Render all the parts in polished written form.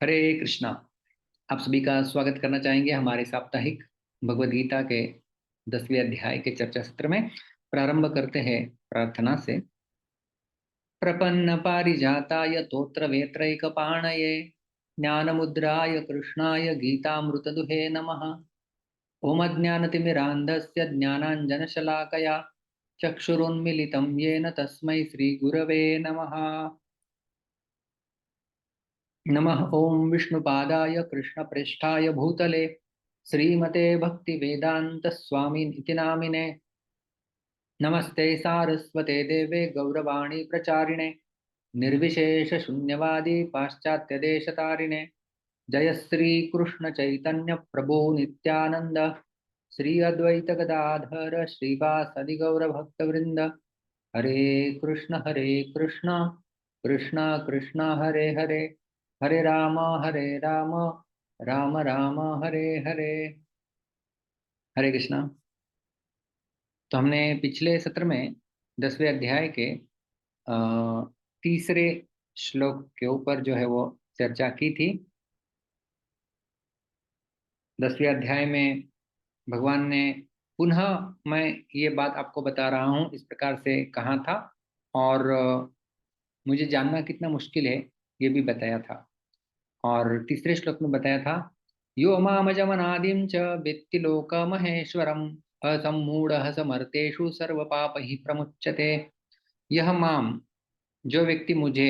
हरे कृष्णा। आप सभी का स्वागत करना चाहेंगे हमारे साप्ताहिक भगवद गीता के 10वें अध्याय के चर्चा सत्र में। प्रारंभ करते हैं प्रार्थना से। प्रपन्न पारिजाताय तोत्र वेत्रैकपाणये ज्ञानमुद्राय कृष्णाय गीतामृतदुहे नमः। ओम ज्ञानतिमिरान्धस्य ज्ञानाञ्जनशलाकया चक्षुरुन्मिलितं येन तस्मै श्रीगुरवे नमः। नमः ओं विष्णुपादाय कृष्णप्रेष्ठाय भूतले श्रीमते भक्तिवेदांत स्वामिनिति नामिने। नमस्ते सारस्वते देवे गौरवाणी प्रचारिणे निर्विशेष शून्यवादी पाश्चात्य देशतारिणे। जय श्री कृष्ण चैतन्य प्रभु नित्यानंद श्री अद्वैत गदाधर श्रीवासदि गौर भक्तवृंद। हरे कृष्ण कृष्ण कृष्ण हरे हरे, हरे राम राम राम हरे हरे। हरे कृष्णा। तो हमने पिछले सत्र में 10वें अध्याय के तीसरे श्लोक के ऊपर जो है वो चर्चा की थी। 10वें अध्याय में भगवान ने पुनः, मैं ये बात आपको बता रहा हूँ, इस प्रकार से कहा था और मुझे जानना कितना मुश्किल है ये भी बताया था। और तीसरे श्लोक में बताया था, यो मामजमनादिं च वेत्ति लोकमहेश्वरम् असम्मूढ़ः समर्थेषु सर्व पाप ही प्रमुच्यते। यह माम, जो व्यक्ति मुझे,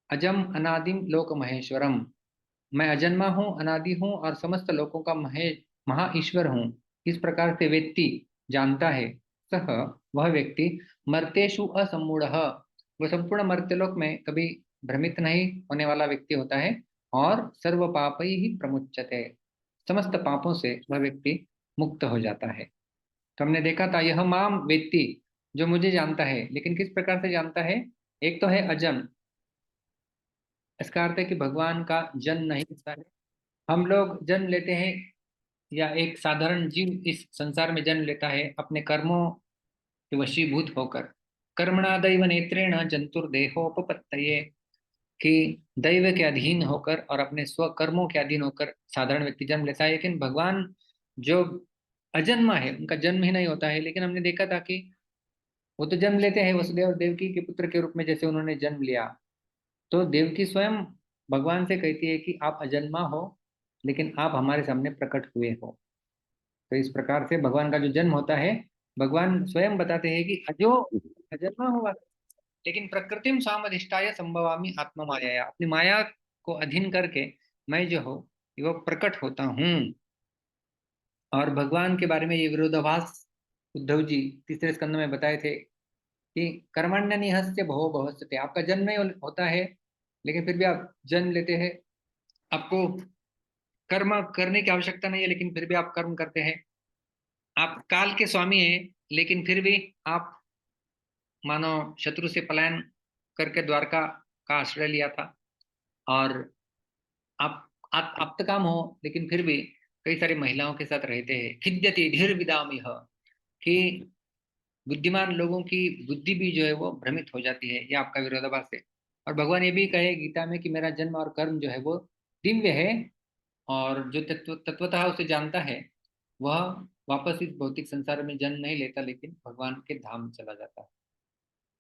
अजम अनादिम लोक महेश्वरम, मैं अजन्मा हूँ, अनादि हूँ और समस्त लोकों का महा ईश्वर हूँ, इस प्रकार से व्यक्ति जानता है, सह वह व्यक्ति मर्तेषु असम्मूढ़, वह संपूर्ण मर्त्यलोक में कभी भ्रमित नहीं होने वाला व्यक्ति होता है। और सर्व पापै ही प्रमुच्यते, समस्त पापों से वह व्यक्ति मुक्त हो जाता है। तो हमने देखा था, यह माम व्यक्ति जो मुझे जानता है, लेकिन किस प्रकार से जानता है। एक तो है अजम, इसका अर्थ है कि भगवान का जन्म नहीं होता है। हम लोग जन्म लेते हैं, या एक साधारण जीव इस संसार में जन्म लेता है अपने कर्मों के वशीभूत होकर। कर्मणा दैव नेत्रेण जंतुर्देहोपपत्तये, कि दैव के अधीन होकर और अपने स्वकर्मों के अधीन होकर साधारण व्यक्ति जन्म लेता है। लेकिन भगवान जो अजन्मा है, उनका जन्म ही नहीं होता है। लेकिन हमने देखा था कि वो तो जन्म लेते हैं वसुदेव और देवकी के पुत्र के रूप में, जैसे उन्होंने जन्म लिया। तो देवकी स्वयं भगवान से कहती है कि आप अजन्मा हो, लेकिन आप हमारे सामने प्रकट हुए हो। तो इस प्रकार से भगवान का जो जन्म होता है, भगवान स्वयं बताते हैं कि अजो अजन्मा हुआ, लेकिन प्रकृतिम सामधिष्ठाय संभवामी आत्मा माया, अपनी माया को अधीन करके मैं जो हूँ वो प्रकट होता हूँ। और भगवान के बारे में ये विरोधाभास उद्धव जी तीसरे स्कंद में बताए थे कि कर्मण्य निहस्य भवो भवस्यते, आपका जन्म नहीं होता है, लेकिन फिर भी आप जन्म लेते हैं। आपको कर्म करने की आवश्यकता नहीं है, लेकिन फिर भी आप कर्म करते हैं। आप काल के स्वामी हैं, लेकिन फिर भी आप मानो शत्रु से पलायन करके द्वारका का आश्रय लिया था। और आप आप्तकाम हो, लेकिन फिर भी कई सारी महिलाओं के साथ रहते हैं। खिद्यति धीर विदाम यह, कि बुद्धिमान लोगों की बुद्धि भी जो है वो भ्रमित हो जाती है। ये आपका विरोधाभास है। और भगवान ये भी कहे गीता में कि मेरा जन्म और कर्म जो है वो दिव्य है, और जो तत्वतः उसे जानता है वह वापस इस भौतिक संसार में जन्म नहीं लेता, लेकिन भगवान के धाम में चला जाता है।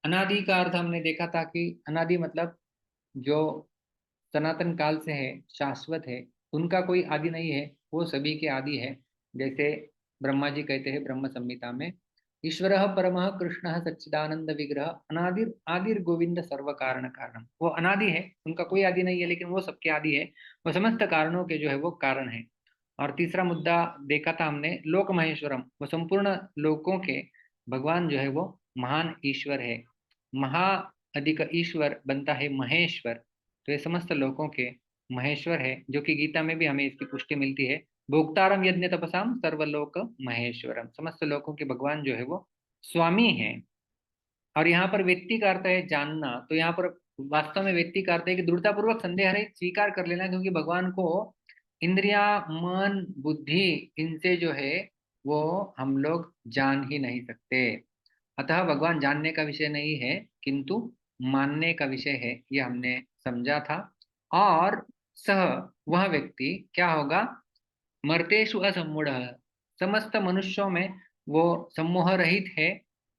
अनादि का अर्थ हमने देखा था कि अनादि मतलब जो सनातन काल से है, शाश्वत है, उनका कोई आदि नहीं है, वो सभी के आदि है। जैसे ब्रह्मा जी कहते हैं ब्रह्म संहिता में, ईश्वर परमः कृष्ण सच्चिदानंद विग्रह अनादिर आदिर गोविंद सर्व कारण कारणम, वो अनादि है, उनका कोई आदि नहीं है, लेकिन वो सबके आदि है, वो समस्त कारणों के जो है वो कारण है। और तीसरा मुद्दा देखा था हमने, लोक महेश्वरम, वो संपूर्ण लोकों के भगवान जो है वो महान ईश्वर है। महा अधिक ईश्वर बनता है महेश्वर, तो ये समस्त लोकों के महेश्वर है, जो कि गीता में भी हमें इसकी पुष्टि मिलती है। भोक्तारम यज्ञ तपसाम सर्वलोक महेश्वरम, समस्त लोकों के भगवान जो है वो स्वामी है। और यहाँ पर व्यक्ति का अर्थ है जानना, तो यहाँ पर वास्तव में व्यक्ति का अर्थ है कि दृढ़तापूर्वक संदेह रहित स्वीकार कर लेना, क्योंकि भगवान को इंद्रिया, मन, बुद्धि, इनसे जो है वो हम लोग जान ही नहीं सकते। अतः भगवान जानने का विषय नहीं है, किंतु मानने का विषय है, ये हमने समझा था। और सह वह व्यक्ति क्या होगा, मर्तेषु असम्मूढ़, समस्त मनुष्यों में वो सम्मोह रहित है,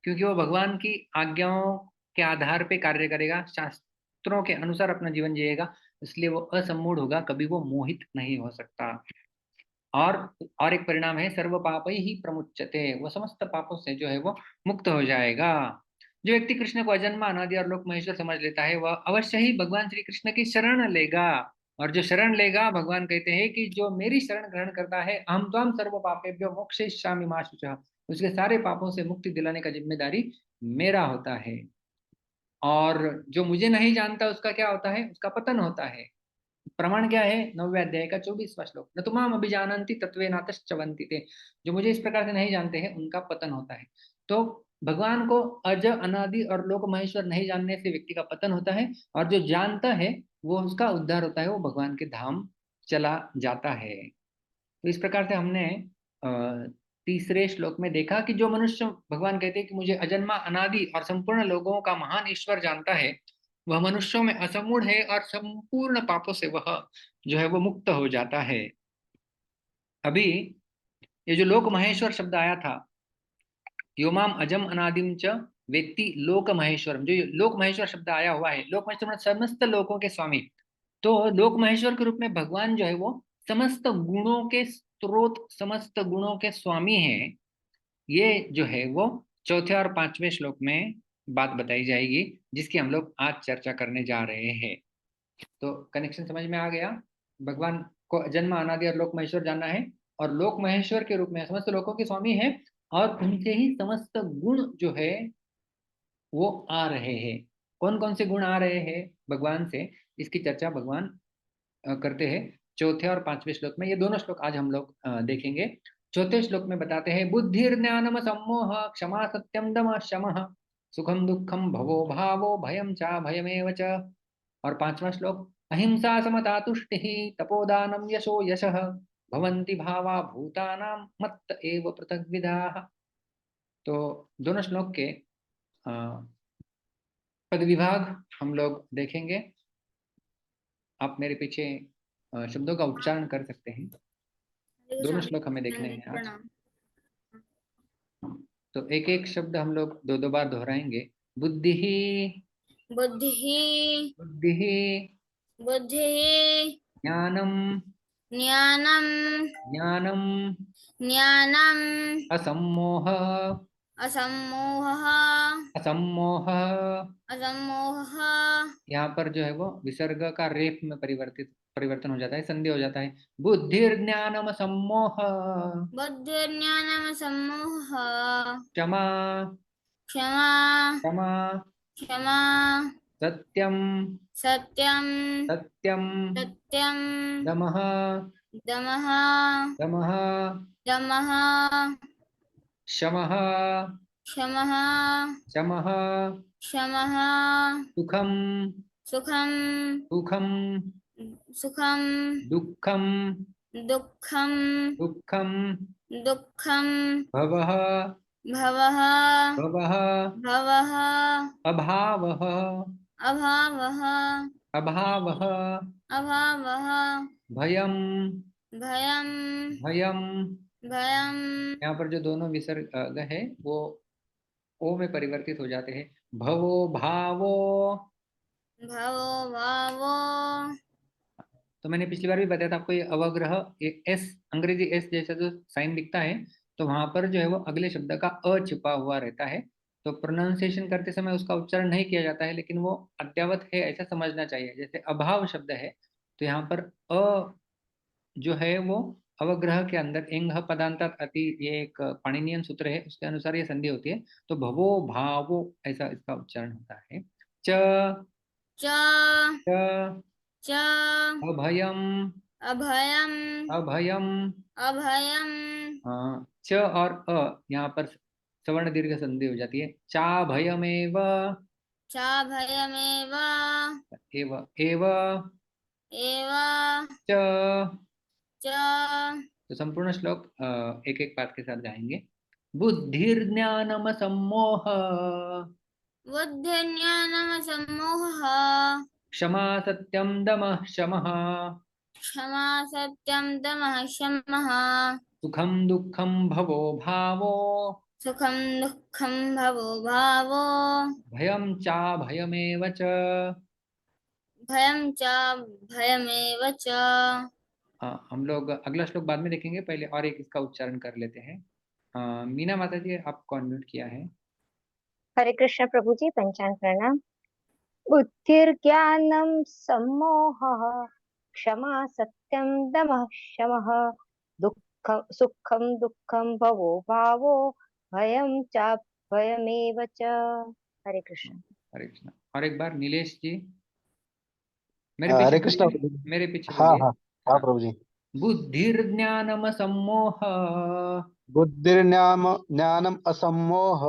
क्योंकि वो भगवान की आज्ञाओं के आधार पे कार्य करेगा, शास्त्रों के अनुसार अपना जीवन जिएगा, इसलिए वो असम्मूढ़ होगा, कभी वो मोहित नहीं हो सकता। और और एक परिणाम है, सर्व पापै ही प्रमुच्यते, वो समस्त पापों से जो है वो मुक्त हो जाएगा। जो व्यक्ति कृष्ण को अजन्मा अनादि और लोक महेश्वर समझ लेता है, वह अवश्य ही भगवान श्री कृष्ण की शरण लेगा। और जो शरण लेगा, भगवान कहते हैं कि जो मेरी शरण ग्रहण करता है, अहम त्वां सर्व पापेभ्यो मोक्षयिष्यामि मा शुचः, उसके सारे पापों से मुक्ति दिलाने का जिम्मेदारी मेरा होता है। और जो मुझे नहीं जानता उसका क्या होता है, उसका पतन होता है। प्रमाण क्या है, 9वें अध्याय का 24वां श्लोक, न तो माम अभिजानन्ति तत्त्वेनातश्चवन्ति ते, जो मुझे इस प्रकार से नहीं जानते हैं उनका पतन होता है। तो भगवान को अज अनादि और लोक महेश्वर नहीं जानने से व्यक्ति का पतन होता है, और जो जानता है वो उसका उद्धार होता है, वो भगवान के धाम चला जाता है। तो इस प्रकार से हमने तीसरे श्लोक में देखा कि जो मनुष्य, भगवान कहते हैं कि मुझे अजन्मा अनादि और संपूर्ण लोगों का महान ईश्वर जानता है, वह मनुष्यों में असमूढ़ है और संपूर्ण पापों से वह जो है वो मुक्त हो जाता है। अभी ये जो लोक महेश्वर शब्द आया था, योमाम अजम अनादिम च व्यक्ति लोक महेश्वरम, जो ये लोक महेश्वर शब्द आया हुआ है, लोक महेश्वर मतलब समस्त लोकों के स्वामी। तो लोक महेश्वर के रूप में भगवान जो है वो समस्त गुणों के स्रोत, समस्त गुणों के स्वामी हैं। ये जो है वो चौथे और पांचवें श्लोक में बात बताई जाएगी, जिसकी हम लोग आज चर्चा करने जा रहे हैं। तो कनेक्शन समझ में आ गया, भगवान को जन्म अनादि और लोक महेश्वर जानना है, और लोक महेश्वर के रूप में समस्त लोकों के स्वामी है, और उनसे ही समस्त गुण जो है वो आ रहे हैं। कौन कौन से गुण आ रहे हैं भगवान से, इसकी चर्चा भगवान करते हैं चौथे और पांचवें श्लोक में। ये दोनों श्लोक आज हम लोग देखेंगे। चौथे श्लोक में बताते हैं, बुद्धिर्ज्ञानम सम्मोह क्षमा सत्यम दम शमः सुखम दुखम भवो भावो भयम चा भयमेव च। और पांचवा श्लोक, अहिंसा समता तुष्टिः तपोदानम यशो यशः भवन्ति भावा भूतानां मत्त एव पृथग्विधाः। तो दोनों श्लोक के पद विभाग हम लोग देखेंगे। आप मेरे पीछे शब्दों का उच्चारण कर सकते हैं। दोनों श्लोक हमें देखने हैं आज। तो एक एक शब्द हम लोग दो दो बार दोहराएंगे। बुद्धि, बुद्धि, बुद्धि, बुद्धि, ज्ञानम, ज्ञानम, ज्ञानम, ज्ञानम, असम्मोह, असम्मोहः, असम्मोह। असम्मोहः। यहाँ पर जो है वो विसर्ग का रेफ में परिवर्तन हो जाता है, संधि हो जाता है। बुद्धिर्ज्ञानम सम्मोह, बुद्धिर्ज्ञानम सम्मोहः, क्षमा, क्षमा, क्षमा, क्षमा, सत्यम, सत्यम, सत्यम, सत्यम, दमः, दमः, दमः, दमः, शमः, क्षमः, शमः, क्षमः, सुखम, सुखम, सुखम, सुखम, दुःखम, दुःखम, दुःखम, दुःखम, भवः, भवः, भवः, भवः, अभावः, अभावः, अभावः, अभावः, भयम, भयम, भयम। भयम। यहाँ पर जो दोनों विसर्ग है वो ओ में परिवर्तित हो जाते हैं। भवो, भावो। भवो, भावो। तो मैंने पिछली बार भी बताया था आपको, ये अवग्रह, ये एस, अंग्रेजी एस जैसा जो साइन दिखता है, तो वहां पर जो है वो अगले शब्द का अ छिपा हुआ रहता है। तो प्रोनाउंसिएशन करते समय उसका उच्चारण नहीं किया जाता है, लेकिन वो अद्यावत है ऐसा समझना चाहिए। जैसे अभाव शब्द है, तो यहाँ पर अ जो है वो अवग्रह के अंदर एंग पदांतात अति, ये एक पाणिनियन सूत्र है, उसके अनुसार ये संधि होती है। तो भवो, भावो, ऐसा इसका उच्चारण होता है। च, च, च, च, अभयम, अभयम, अभयम। अभयम, च और अ यहाँ पर सवर्ण दीर्घ संधि हो जाती है। चा भयमेव, च भयमेव, एव, एव, एव, च। च। तो संपूर्ण श्लोक एक एक पाठ के साथ गाएंगे। बुद्धिर्ज्ञानम सम्मोह, बुद्धिर्ज्ञानम सम्मोहः, क्षमा सत्यम दमः शमः, क्षमा सत्यम दमः शमः सुखम दुःखम भवो भावो सुखम दुःखम भवो भावो भयम चा भयमेव च। भयं च भयमेव च। हम लोग अगला श्लोक बाद में देखेंगे, पहले और एक इसका उच्चारण कर लेते हैं। मीना माता जी, आपको अनम्यूट किया है। हरे कृष्ण प्रभु जी, पंचांग प्रणाम। बुद्धिर्ज्ञानम सम्मोहः क्षमा सत्यम दमः शमः दुःख सुखम दुःखम भवो भावो भयं च भयमेव च। हरे कृष्ण। हरे कृष्ण। और एक बार नीलेश जी, मेरे पीछे हरे कृष्ण बोलिए, प्रभु जी। मेरे पीछे हाँ बोलिए। हाँ हाँ हाँ। प्रभु जी। बुद्धिर्ज्ञानम सम्मोह। बुद्धिर्ज्ञान ज्ञानम असम्मोह।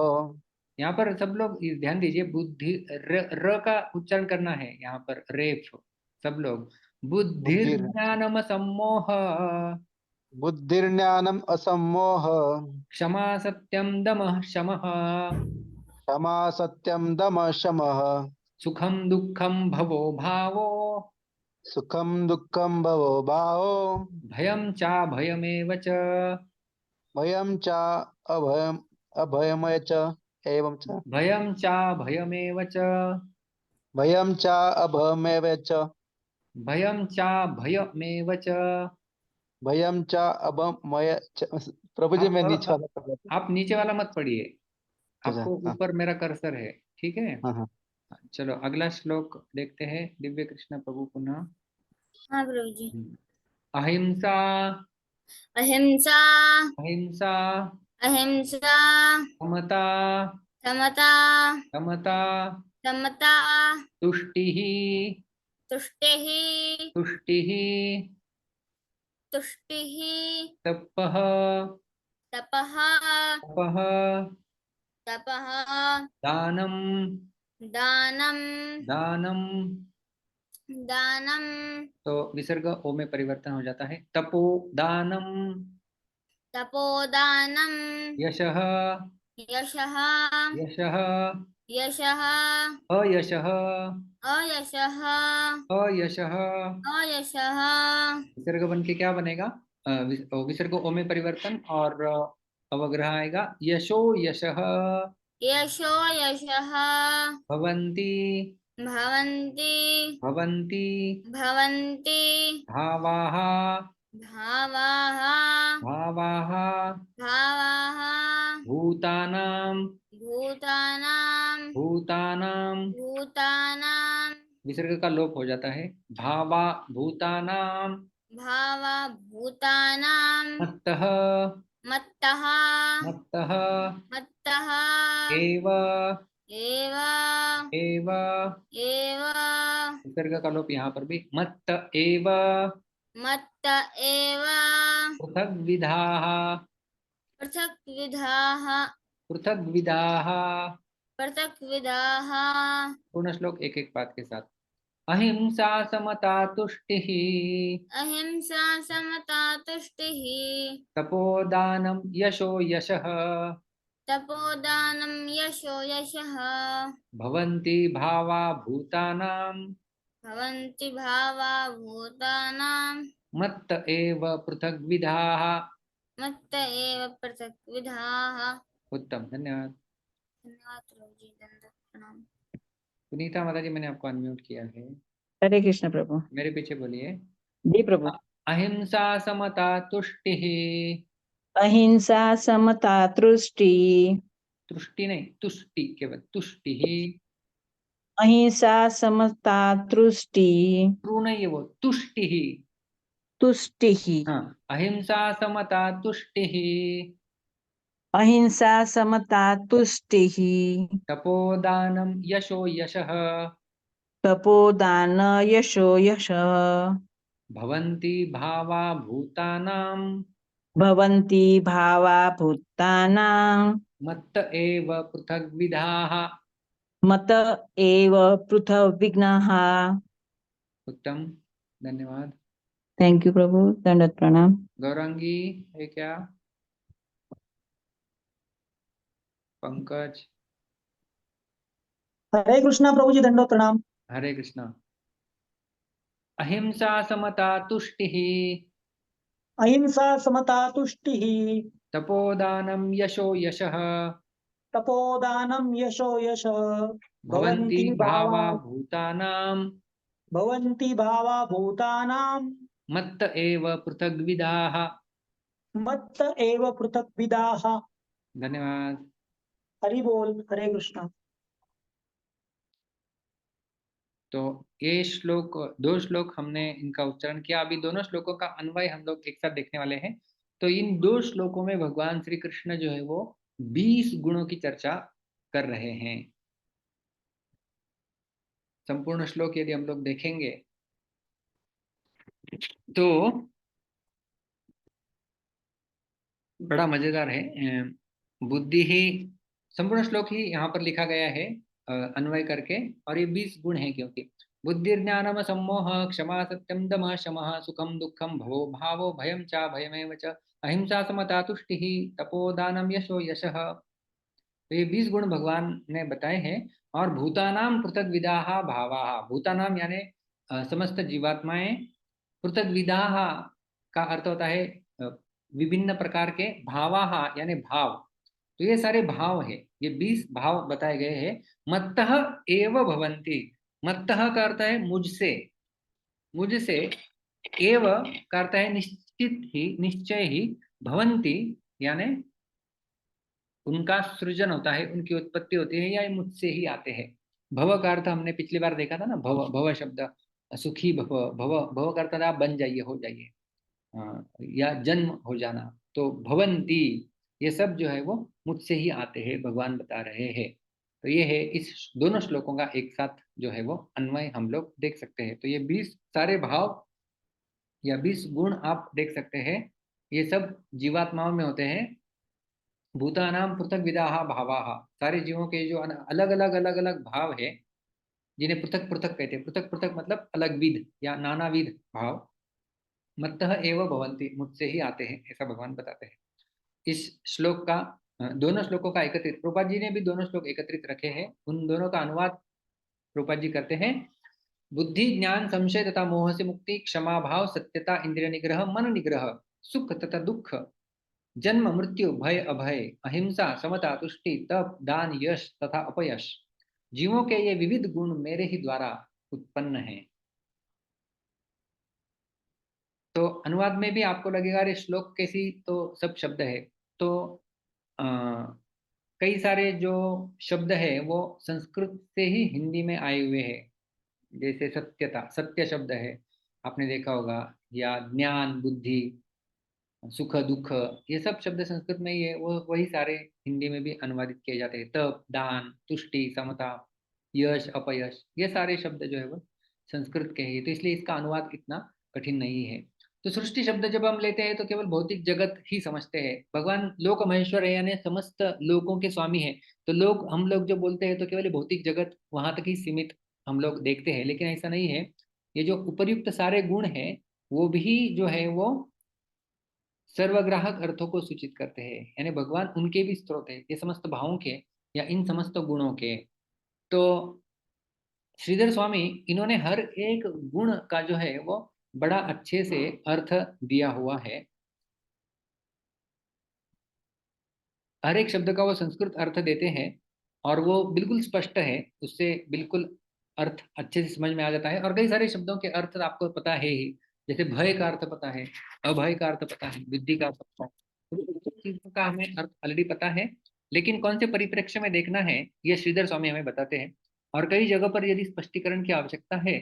यहाँ पर सब लोग ध्यान दीजिए, बुद्धि र का उच्चारण करना है यहाँ पर, रेफ। सब लोग बुद्धिर बुद्धिर्ज्ञानम सम्मोह बुद्धिर्ज्ञानम असम्मोह। क्षमा सत्यम दमः शमः क्षमा सत्यम दम शमः सुखम दुःखम भवो भावो सुखम दुःखम भवो भावो भयं चा भयमेव च। भयं च अभयम अभयमय च एवं च भयं चा भयमेव च। भयं च अभयमेव च भयं चा भयमेव च। भयं च अभयमय च। प्रभु जी आप मैं नीचे वाला पढ़ रहा था। आप नीचे वाला मत पढ़िए, अच्छा आपको हाँ ऊपर मेरा कर्सर है, ठीक है। हाँ हाँ। चलो अगला श्लोक देखते हैं, दिव्य कृष्ण प्रभु पुनः। हाँ प्रभु जी। अहिंसा अहिंसा अहिंसा अहिंसा समता समता समता समता तुष्टिः तुष्टिः तुष्टिः तुष्टिः तपः तपः तपः तपः दानम दानं दानम। दानं तो विसर्ग ओ में परिवर्तन हो जाता है, तपो दानम तपोदानं यशः यशः यशः यशः अयशः अयशः अयशः। अयशः विसर्ग बन के क्या बनेगा? विसर्ग ओ में परिवर्तन और अवग्रह आएगा, यशो यशः यशो यशः भवन्ति भवन्ति भवन्ति भवन्ति भावाः भावाः भावाः भावाः भूतानां भूतानां भूतानां। भूतानां विसर्ग का लोप हो जाता है, भावा भूतानां भावा भूतानां मत्तः मत्तः मत्तः मत्तः एव एव एव। एव विसर्ग का लोप यहाँ पर भी, मत्त एव मत्त एव पृथग्विधाः पृथक्विधाः पृथग्विधाः। पृथक्विधाः। पूर्ण श्लोक एक एक बात के साथ। अहिंसा समता तुष्टिः अहिंसा समता तुष्टिः तपोदानं यशो यशः तपोदानं यशो यशः भवन्ति भावा भूतानां भवन्ति भावा भूतानां मत्त एव पृथग्विधाः। मत्त एव पृथक्विधाः। उत्तम, धन्यवाद। धन्यवाद प्रभु जी, दंडवत प्रणाम। पुनीता माता जी, मैंने आपको अनम्यूट किया है, हरे कृष्ण प्रभु मेरे पीछे बोलिए। जी प्रभु। अहिंसा समता तुष्टिः। अहिंसा समता तुष्टि तुष्टि नहीं, तुष्टि केवल, तुष्टिः। अहिंसा समता तुष्टि ट्रू नहीं है वो, तुष्टिः। तुष्टि हाँ, अहिंसा समता तुष्टिः अहिंसा समता तुष्टि तपोदानं यशो यशः तपोदान यशो यश भवन्ति भावा भूतानां भवन्ति भावा भूतानां मत्त एव पृथग्विधाः। मत एव पृथग्विघ्नाः। उत्तम, धन्यवाद। थैंक यू प्रभु, दंडवत प्रणाम। गौरांगी है क्या? पंकज। हरे कृष्णा प्रभु जी, दंडवत प्रणाम। हरे कृष्णा। अहिंसा समता तुष्टिः अहिंसा समता तुष्टिः तपोदानं यशो यशः तपोदानं यशो यशः भवन्ति भावा भूतानां मत्त एव पृथग्विदाः। मत्त एव पृथग्विदाः। धन्यवाद। हरि बोल, हरे कृष्णा। तो ये श्लोक, 2 श्लोक हमने इनका उच्चारण किया। अभी दोनों श्लोकों का अन्वय हम लोग एक साथ देखने वाले हैं। तो इन 2 श्लोकों में भगवान श्री कृष्ण जो है वो 20 गुणों की चर्चा कर रहे हैं। संपूर्ण श्लोक यदि हम लोग देखेंगे तो बड़ा मजेदार है। बुद्धि ही, संपूर्ण श्लोक ही यहाँ पर लिखा गया है अन्वय करके, और ये 20 गुण है। क्योंकि बुद्धिर्ज्ञानम सम्मोह क्षमा सत्यम दमः शमः सुखम दुखम भवो भावो भयम च भयमेव च अहिंसा समता तुष्टिः तपोदानम यशो यशः। तो ये 20 गुण भगवान ने बताए हैं। और भूतानाम पृथक विदाः भावाः, भूतानाम यानी समस्त जीवात्माएं, पृथक विदाः का अर्थ होता है विभिन्न प्रकार के, भावाः यानी भाव। तो ये सारे भाव है, ये 20 भाव बताए गए हैं। मत्तः एव भवन्ति, मत्तः का अर्थ है मुझसे, मुझसे, एव का अर्थ है निश्चित ही, निश्चय ही, भवन्ति यानी उनका सृजन होता है, उनकी उत्पत्ति होती है, या मुझसे ही आते हैं। भव का अर्थ हमने पिछली बार देखा था ना, भव, भव शब्द, सुखी भव, भव, भव का अर्थ था बन जाइए, हो जाइए, या जन्म हो जाना। तो भवंती, ये सब जो है वो मुझसे ही आते हैं, भगवान बता रहे हैं। तो ये है इस दोनों श्लोकों का एक साथ जो है वो अन्वय हम लोग देख सकते हैं। तो ये 20 सारे भाव या 20 गुण आप देख सकते हैं, ये सब जीवात्माओं में होते हैं। भूतानाम पृथक विदाः भावाः, सारे जीवों के जो अलग अलग अलग अलग भाव है, जिन्हें पृथक पृथक कहते हैं। पृथक पृथक मतलब अलग विध या नानाविध भाव। मत्तः एव भवन्ति, मुझसे ही आते हैं, ऐसा भगवान बताते हैं। इस श्लोक का, दोनों श्लोकों का एकत्रित, प्रभुपाद जी ने भी दोनों श्लोक एकत्रित रखे हैं, उन दोनों का अनुवाद प्रभुपाद जी करते हैं। बुद्धि ज्ञान संशय तथा मोह से मुक्ति, क्षमा भाव, सत्यता, इंद्रिय निग्रह, मन निग्रह, सुख तथा दुख, जन्म मृत्यु, भय अभय, अहिंसा समता तुष्टि, तप दान यश तथा अपयश, जीवों के ये विविध गुण मेरे ही द्वारा उत्पन्न हैं। तो अनुवाद में भी आपको लगेगा अरे श्लोक कैसी तो सब शब्द है। तो कई सारे जो शब्द है वो संस्कृत से ही हिंदी में आए हुए हैं। जैसे सत्यता, सत्य शब्द है, आपने देखा होगा, या ज्ञान, बुद्धि, सुख दुख, ये सब शब्द संस्कृत में ही है, वो वही सारे हिंदी में भी अनुवादित किए जाते हैं। तप दान तुष्टि समता यश अपयश, ये सारे शब्द जो है वो संस्कृत के हैं। तो इसलिए इसका अनुवाद इतना कठिन नहीं है। तो सृष्टि शब्द जब हम लेते हैं तो केवल भौतिक जगत ही समझते हैं। भगवान लोक महेश्वर है, यानी समस्त लोकों के स्वामी है। तो लोग, हम लोग जो बोलते हैं तो केवल भौतिक जगत वहां तक ही सीमित हम लोग देखते हैं, लेकिन ऐसा नहीं है। ये जो उपर्युक्त सारे गुण हैं वो भी जो है वो सर्वग्राहक अर्थों को सूचित करते हैं, यानी भगवान उनके भी स्रोत है, ये समस्त भावों के या इन समस्त गुणों के। तो श्रीधर स्वामी, इन्होंने हर एक गुण का जो है वो बड़ा अच्छे से अर्थ दिया हुआ है। हर एक शब्द का वो संस्कृत अर्थ देते हैं और वो बिल्कुल स्पष्ट है, उससे बिल्कुल अर्थ अच्छे से समझ में आ जाता है। और कई सारे शब्दों के अर्थ आपको पता है ही, जैसे भय का अर्थ पता है, अभय का अर्थ पता है, बुद्धि का अर्थ पता है। तो चीजों का हमें अर्थ ऑलरेडी पता है, लेकिन कौन से परिप्रेक्ष्य में देखना है ये श्रीधर स्वामी हमें बताते हैं। और कई जगह पर यदि स्पष्टीकरण की आवश्यकता है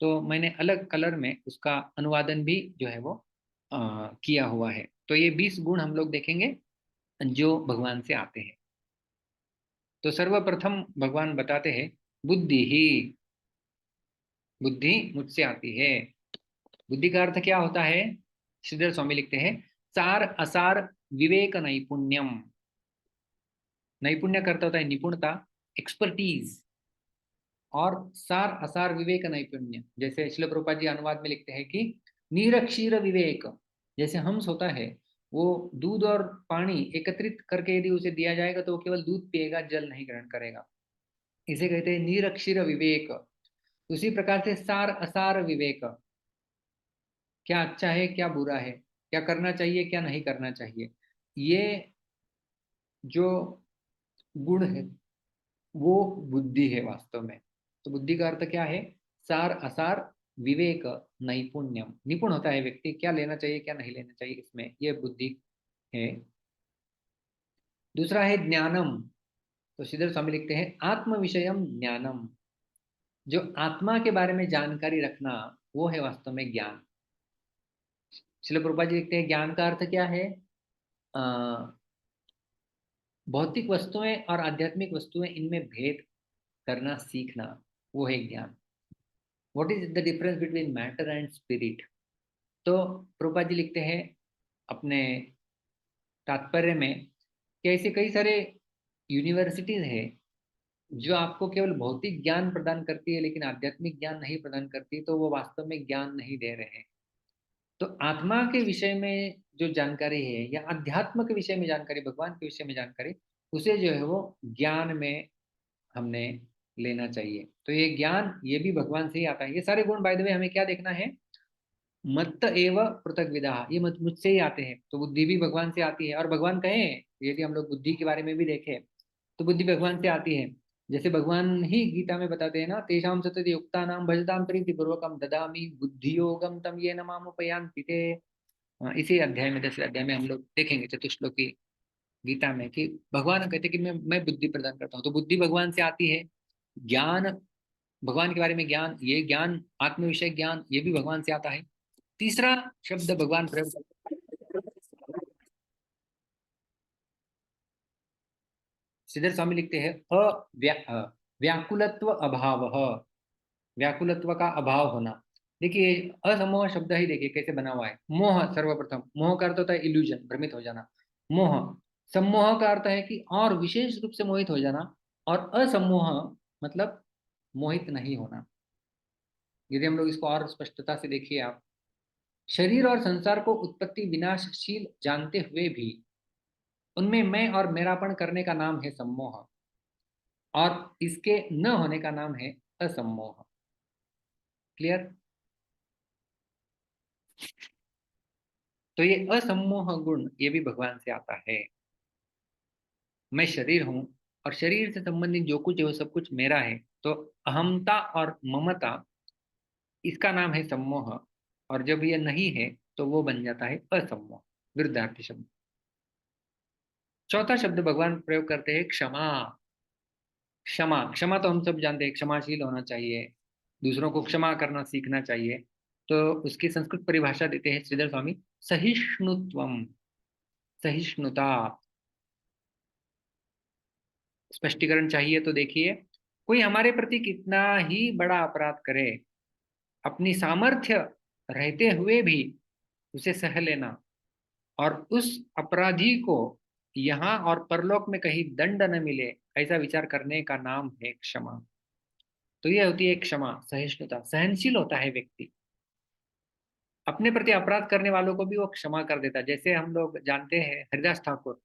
तो मैंने अलग कलर में उसका अनुवादन भी जो है वो किया हुआ है। तो ये 20 गुण हम लोग देखेंगे जो भगवान से आते हैं। तो सर्वप्रथम भगवान बताते हैं बुद्धि ही, बुद्धि मुझसे आती है। बुद्धि का अर्थ क्या होता है? श्रीधर स्वामी लिखते हैं सार असार विवेक नैपुण्यम। नैपुण्य का अर्थ होता है निपुणता, एक्सपर्टीज, और सार असार विवेक नैपुण्य। जैसे श्रील प्रभुपाद जी अनुवाद में लिखते हैं कि नीरक्षीर विवेक, जैसे हंस होता है, वो दूध और पानी एकत्रित करके यदि उसे दिया जाएगा तो वो केवल दूध पिएगा, जल नहीं ग्रहण करेगा, इसे कहते हैं नीरक्षीर विवेक। उसी प्रकार से सार असार विवेक, क्या अच्छा है क्या बुरा है, क्या करना चाहिए क्या नहीं करना चाहिए, ये जो गुण है वो बुद्धि है वास्तव में। तो बुद्धि का अर्थ क्या है? सार असार विवेक नैपुण्यम, निपुण होता है व्यक्ति, क्या लेना चाहिए क्या नहीं लेना चाहिए इसमें, ये बुद्धि है। दूसरा है ज्ञानम। तो श्रीधर स्वामी लिखते हैं आत्म विषयम ज्ञानम, जो आत्मा के बारे में जानकारी रखना वो है वास्तव में ज्ञान। श्रील प्रभुपाद जी लिखते हैं ज्ञान का अर्थ क्या है? अ, भौतिक वस्तुएं और आध्यात्मिक वस्तुएं इनमें भेद करना सीखना, वो है ज्ञान। What is the difference between matter and spirit? तो प्रभुपाद जी लिखते हैं अपने तात्पर्य में कि ऐसे कई सारे यूनिवर्सिटीज है जो आपको केवल भौतिक ज्ञान प्रदान करती है लेकिन आध्यात्मिक ज्ञान नहीं प्रदान करती, तो वो वास्तव में ज्ञान नहीं दे रहे हैं। तो आत्मा के विषय में जो जानकारी है या अध्यात्म के विषय में जानकारी, भगवान के विषय में जानकारी, उसे जो है वो ज्ञान में हमने लेना चाहिए। तो ये ज्ञान ये भी भगवान से ही आता है। ये सारे गुण बाय द वे हमें क्या देखना है? मत्त एव पृथक विदा, ये मुझसे ही आते हैं। तो बुद्धि भी भगवान से आती है, और भगवान कहें यदि हम लोग बुद्धि के बारे में भी देखें तो बुद्धि भगवान से आती है। जैसे भगवान ही गीता में बताते हैं ना, तेषां सतति युक्तानां भजतां प्रीति पूर्वकम ददामि बुद्धि योगम तम ये नमामुपयान्ति ते। इसी अध्याय में 10वें अध्याय में हम लोग देखेंगे चतुश्लोकी गीता में कि भगवान कहते हैं कि मैं बुद्धि प्रदान करता हूँ। तो बुद्धि भगवान से आती है। ज्ञान, भगवान के बारे में ज्ञान, ये ज्ञान आत्म विषय ज्ञान ये भी भगवान से आता है। तीसरा शब्द भगवान प्रयोग करते हैं, श्रीधर स्वामी लिखते हैं व्याकुलत्व अभाव। व्याकुलत्व का अभाव होना। देखिए असमोह शब्द ही देखिए कैसे बना हुआ है। मोह, सर्वप्रथम मोह का अर्थ होता है इल्यूजन, भ्रमित हो जाना। मोह, सम्मोह का अर्थ है कि और विशेष रूप से मोहित हो जाना, और असम्मोह मतलब मोहित नहीं होना। यदि हम लोग इसको और स्पष्टता से देखिए आप, शरीर और संसार को उत्पत्ति विनाशशील जानते हुए भी उनमें मैं और मेरापन करने का नाम है सम्मोह, और इसके न होने का नाम है असम्मोह। क्लियर? तो ये असम्मोह गुण ये भी भगवान से आता है। मैं शरीर हूं और शरीर से संबंधित जो कुछ है वो सब कुछ मेरा है। तो अहमता और ममता, इसका नाम है सम्मोह, और जब ये नहीं है तो वो बन जाता है असम्मोह, विरुद्धार्थी शब्द। चौथा शब्द भगवान प्रयोग करते हैं क्षमा। क्षमा, क्षमा तो हम सब जानते हैं, क्षमाशील होना चाहिए, दूसरों को क्षमा करना सीखना चाहिए। तो उसकी संस्कृत परिभाषा देते हैं श्रीधर स्वामी, सहिष्णुत्वम, सहिष्णुता। स्पष्टीकरण चाहिए तो देखिए, कोई हमारे प्रति कितना ही बड़ा अपराध करे, अपनी सामर्थ्य रहते हुए भी उसे सह लेना, और उस अपराधी को यहाँ और परलोक में कहीं दंड न मिले, ऐसा विचार करने का नाम है क्षमा। तो यह होती है क्षमा, सहिष्णुता। सहनशील होता है व्यक्ति, अपने प्रति अपराध करने वालों को भी वो क्षमा कर देता है। जैसे हम लोग जानते हैं हरिदास ठाकुर,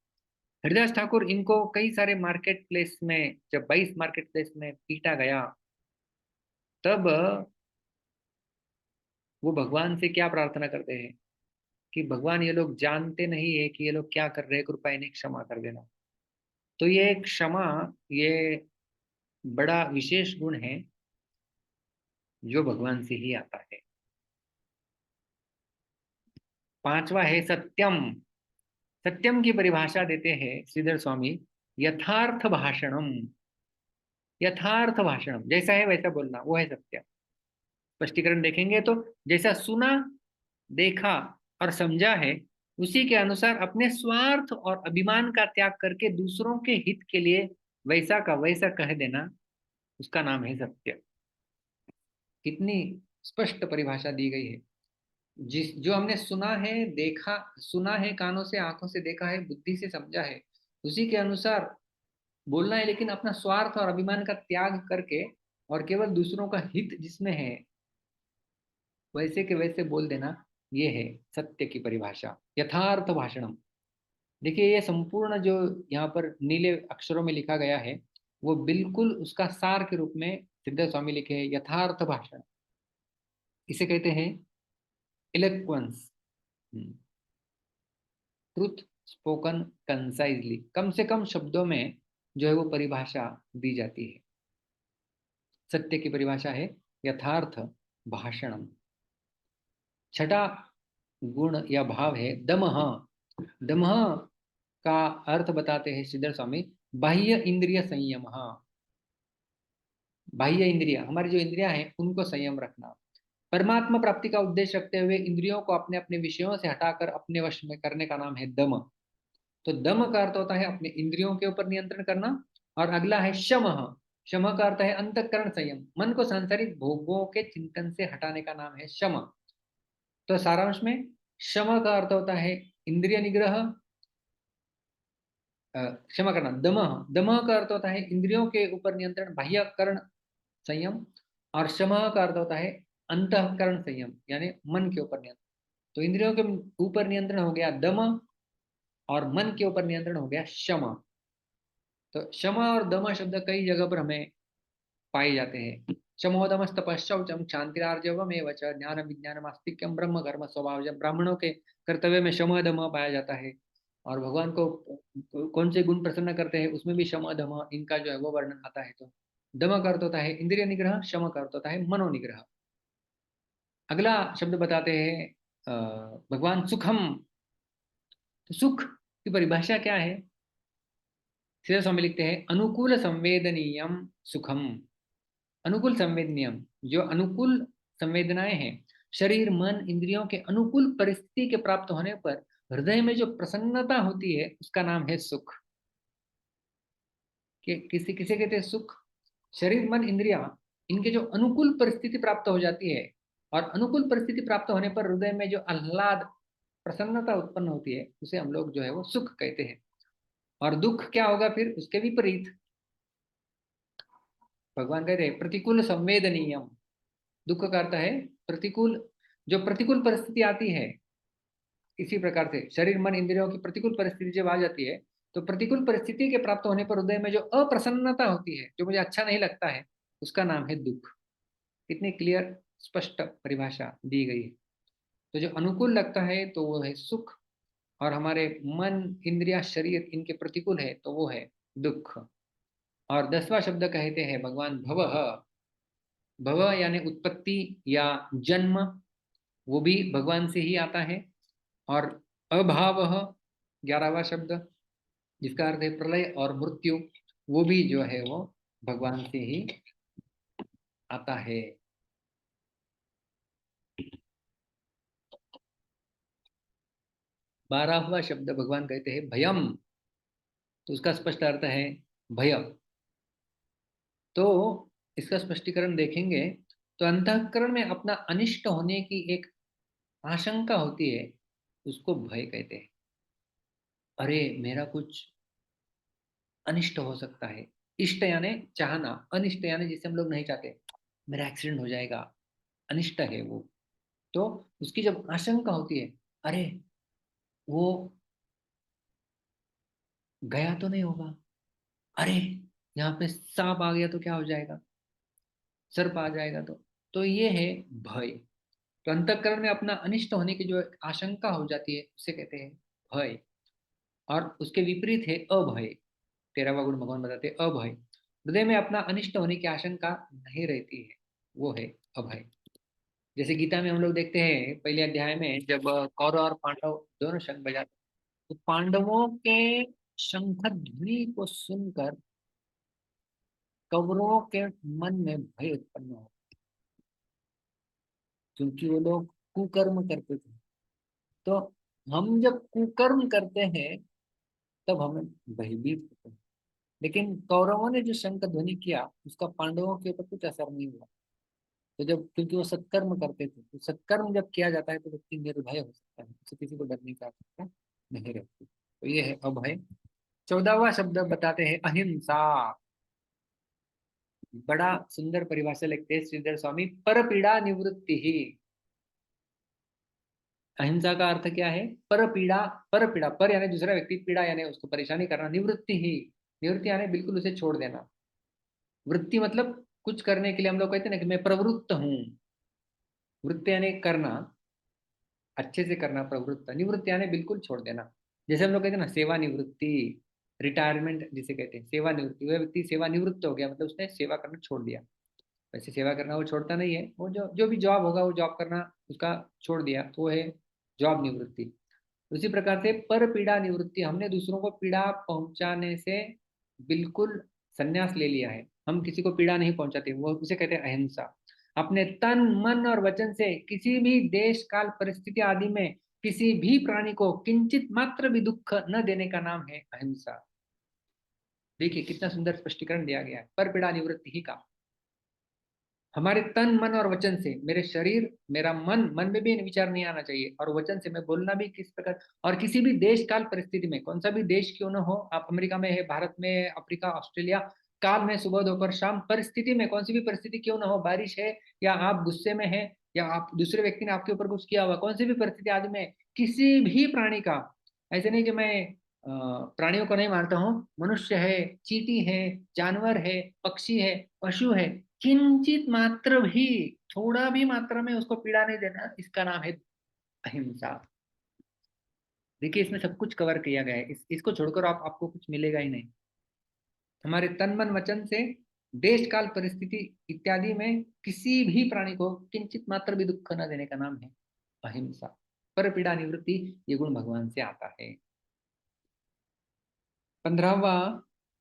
हरिदास ठाकुर इनको कई सारे मार्केट प्लेस में, जब 22 मार्केट प्लेस में पीटा गया, तब वो भगवान से क्या प्रार्थना करते हैं कि भगवान ये लोग जानते नहीं है कि ये लोग क्या कर रहे हैं, कृपया इन्हें क्षमा कर देना। तो ये क्षमा, ये बड़ा विशेष गुण है जो भगवान से ही आता है। पांचवा है सत्यम। सत्यम की परिभाषा देते हैं श्रीधर स्वामी, यथार्थ भाषणम। यथार्थ भाषणम, जैसा है वैसा बोलना, वो है सत्य। स्पष्टीकरण देखेंगे तो जैसा सुना, देखा और समझा है, उसी के अनुसार अपने स्वार्थ और अभिमान का त्याग करके दूसरों के हित के लिए वैसा का वैसा कह देना, उसका नाम है सत्य। कितनी स्पष्ट परिभाषा दी गई है। जो हमने सुना है, देखा, सुना है कानों से, आंखों से देखा है, बुद्धि से समझा है, उसी के अनुसार बोलना है, लेकिन अपना स्वार्थ और अभिमान का त्याग करके और केवल दूसरों का हित जिसमें है वैसे के वैसे बोल देना, ये है सत्य की परिभाषा, यथार्थ भाषणम। देखिए ये संपूर्ण जो यहाँ पर नीले अक्षरों में लिखा गया है, वो बिल्कुल उसका सार के रूप में सिद्ध स्वामी लिखे हैं, यथार्थ भाषण। इसे कहते हैं इलेक्वेंस, ट्रुथ स्पोकन कंसाइजली, कम से कम शब्दों में जो है वो परिभाषा दी जाती है। सत्य की परिभाषा है यथार्थ भाषणम। छठा गुण या भाव है दमः। दमः का अर्थ बताते हैं श्रीधर स्वामी, बाह्य इंद्रिय संयम। बाह्य इंद्रिय, हमारी जो इंद्रियां हैं उनको संयम रखना। परमात्मा प्राप्ति का उद्देश्य रखते हुए इंद्रियों को अपने अपने विषयों से हटाकर अपने वश में करने का नाम है दम। तो दम का अर्थ होता है अपने इंद्रियों के ऊपर नियंत्रण करना। और अगला है शमः। शमः का अर्थ है अंतःकरण संयम, मन को सांसारिक भोगों के चिंतन से हटाने का नाम है शम। तो सारांश में शम का अर्थ होता है इंद्रिय निग्रह, क्षमा करना, दमः। दमः का अर्थ होता है इंद्रियों के ऊपर नियंत्रण, बाह्यकरण संयम। और शमः का अर्थ होता है अंतःकरण संयम, यानी मन के ऊपर नियंत्रण। तो इंद्रियों के ऊपर नियंत्रण हो गया दम, और मन के ऊपर नियंत्रण हो गया शम। तो शम और दम शब्द कई जगह पर हमें पाए जाते हैं। शमोदम तपश्चौचम शांतिरार्जवमेव च ज्ञान विज्ञान आस्तिक्यम ब्रह्म कर्म स्वभाव। जब ब्राह्मणों के कर्तव्य में शम दम पाया जाता है, और भगवान को कौन से गुण प्रसन्न करते हैं उसमें भी शम दम इनका जो है वो वर्णन आता है। तो दम का अर्थ होता है इंद्रिय निग्रह, शम का अर्थ होता है मनोनिग्रह। अगला शब्द बताते हैं भगवान सुखम। तो सुख की परिभाषा क्या है? श्री स्वामी लिखते हैं अनुकूल संवेदनीयम सुखम। अनुकूल संवेदनीयम, जो अनुकूल संवेदनाएं हैं, शरीर मन इंद्रियों के अनुकूल परिस्थिति के प्राप्त होने पर हृदय में जो प्रसन्नता होती है उसका नाम है सुख। किसे किसे कहते हैं सुख? शरीर मन इंद्रिया, इनके जो अनुकूल परिस्थिति प्राप्त हो जाती है, और अनुकूल परिस्थिति प्राप्त होने पर हृदय में जो आह्लाद प्रसन्नता उत्पन्न होती है उसे हम लोग जो है वो सुख कहते हैं। और दुख क्या होगा फिर? उसके विपरीत। भगवान कहते हैं प्रतिकूल संवेदनीयम। दुख का अर्थ है प्रतिकूल, जो प्रतिकूल परिस्थिति आती है। इसी प्रकार से शरीर मन इंद्रियों की प्रतिकूल परिस्थिति जब आ जाती है, तो प्रतिकूल परिस्थिति के प्राप्त होने पर हृदय में जो अप्रसन्नता होती है, जो मुझे अच्छा नहीं लगता है, उसका नाम है दुख। कितनी क्लियर स्पष्ट परिभाषा दी गई है। तो जो अनुकूल लगता है तो वो है सुख, और हमारे मन इंद्रिया शरीर इनके प्रतिकूल है तो वो है दुख। और 10वां शब्द कहते हैं भगवान भवः। भव यानी उत्पत्ति या जन्म, वो भी भगवान से ही आता है। और अभावः 11वां शब्द, जिसका अर्थ है प्रलय और मृत्यु, वो भी जो है वो भगवान से ही आता है। बारहवां शब्द भगवान कहते हैं भयम। तो उसका स्पष्ट अर्थ है भय। तो इसका स्पष्टीकरण देखेंगे तो अंतःकरण में अपना अनिष्ट होने की एक आशंका होती है, उसको भय कहते हैं। अरे मेरा कुछ अनिष्ट हो सकता है। इष्ट यानी चाहना, अनिष्ट यानी जिसे हम लोग नहीं चाहते, मेरा एक्सीडेंट हो जाएगा, अनिष्ट है वो। तो उसकी जब आशंका होती है, अरे वो गया तो नहीं होगा, अरे यहाँ पे सांप आ गया तो क्या हो जाएगा, सर्प आ जाएगा तो ये है भय। तो अंतःकरण में अपना अनिष्ट होने की जो आशंका हो जाती है उसे कहते हैं भय। और उसके विपरीत है अभय। 13वां गुण भगवान बताते हैं अभय। हृदय में अपना अनिष्ट होने की आशंका नहीं रहती है, वो है अभय। जैसे गीता में हम लोग देखते हैं पहले अध्याय में, जब कौरव और पांडव दोनों शंख बजाते, तो पांडवों के शंख ध्वनि को सुनकर कौरवों के मन में भय उत्पन्न हो, क्योंकि वो लोग कुकर्म करते थे। तो हम जब कुकर्म करते हैं तब हमें भयभीत होते हैं। लेकिन कौरवों ने जो शंख ध्वनि किया उसका पांडवों के ऊपर कुछ असर नहीं हुआ। तो जब, क्योंकि वो सत्कर्म करते थे, तो सत्कर्म जब किया जाता है तो व्यक्ति निर्भय हो सकता है, उसे किसी को डरने का आवश्यकता नहीं रहती। तो ये है अभय। 14वां शब्द बताते हैं अहिंसा। बड़ा सुंदर परिभाषा लिखते हैं श्रीधर स्वामी, पर पीड़ा निवृत्ति ही। अहिंसा का अर्थ क्या है? पर पीड़ा, पर पीड़ा, पर यानी दूसरा व्यक्ति, पीड़ा यानी उसको परेशानी करना, निवृत्ति ही, निवृत्ति यानी बिल्कुल उसे छोड़ देना। वृत्ति मतलब कुछ करने के लिए हम लोग कहते हैं ना कि मैं प्रवृत्त हूं। वृत्ति यानी करना, अच्छे से करना प्रवृत्त, निवृत्ति यानी बिल्कुल छोड़ देना। जैसे हम लोग कहते हैं ना सेवानिवृत्ति, रिटायरमेंट जिसे कहते हैं सेवानिवृत्ति, वह व्यक्ति सेवानिवृत्त हो गया मतलब उसने सेवा करना छोड़ दिया। वैसे सेवा करना वो छोड़ता नहीं है, वो जो जो भी जॉब होगा वो जॉब करना उसका छोड़ दिया, तो वो है जॉब निवृत्ति। उसी प्रकार से पर पीड़ा निवृत्ति, हमने दूसरों को पीड़ा पहुंचाने से बिल्कुल संन्यास ले लिया है, हम किसी को पीड़ा नहीं पहुंचाते, वो उसे कहते हैं अहिंसा। अपने तन मन और वचन से किसी भी देश काल परिस्थिति आदि में किसी भी प्राणी को किंचित मात्र भी दुख न देने का नाम है अहिंसा। देखिए कितना सुंदर स्पष्टीकरण दिया गया है, पर पीड़ा निवृत्ति ही का। हमारे तन मन और वचन से, मेरे शरीर मेरा मन में भी विचार नहीं आना चाहिए, और वचन से मैं बोलना भी किस प्रकार, और किसी भी देश काल परिस्थिति में, कौन सा भी देश क्यों न हो, आप अमेरिका में है, भारत में, अफ्रीका, ऑस्ट्रेलिया, काल में सुबह दोपहर शाम, परिस्थिति में कौन सी भी परिस्थिति क्यों न हो, बारिश है या आप गुस्से में है या आप दूसरे व्यक्ति ने आपके ऊपर कुछ किया हुआ, कौन सी भी परिस्थिति आदि में किसी भी प्राणी का, ऐसे नहीं कि मैं प्राणियों को नहीं मानता हूँ, मनुष्य है, चींटी है, जानवर है, पक्षी है, पशु है, किंचित मात्र भी, थोड़ा भी मात्रा में उसको पीड़ा नहीं देना, इसका नाम है अहिंसा। देखिए इसमें सब कुछ कवर किया गया है, इसको छोड़कर आपको कुछ मिलेगा ही नहीं। हमारे तन मन वचन से देश काल परिस्थिति इत्यादि में किसी भी प्राणी को किंचित मात्र भी दुख न देने का नाम है अहिंसा। पर पीड़ा निवृत्ति, ये गुण भगवान से आता है। 15वां